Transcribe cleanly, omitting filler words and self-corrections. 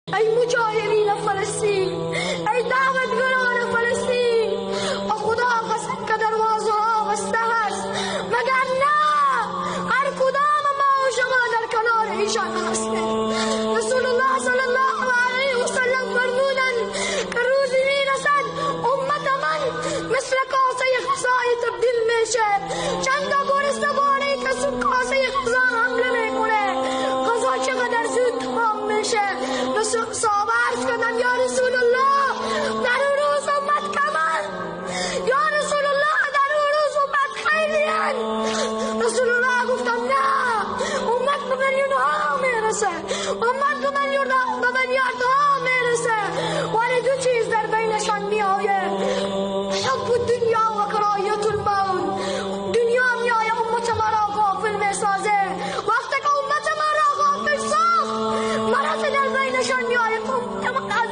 ای مجاهدین فلسطین، ای دعوتگران فلسطین، با خدا قسم که دروازه ها بسته است، مگر نه هر کدام ما و شما در کنار ایشان هستیم. رسول الله صلی الله علیه و سلم فرمودند که روزی میرسد امت من مثل کاسه خزای تبدیل میشه. چند تا گرسنه باری که کاسه خزا حمله میکنه، غذا چقدر زود تمام میشه. صحابه عرض کردن یا رسول الله در اون روز امت کمن، یا رسول الله در اون روز امت خیلی هن. رسول الله گفتم نه، امت به میلیون ها میرسه، امت به میلیارد ها میرسه، ولی دو چیز در بینشان میآیه، حب الدنیا و کراهیت الموت. دنیا میآیه امت ما را غافل میسازه. وقتی که امت ما را غافل ساخت، مرض در بینشان میآیه که امت ما از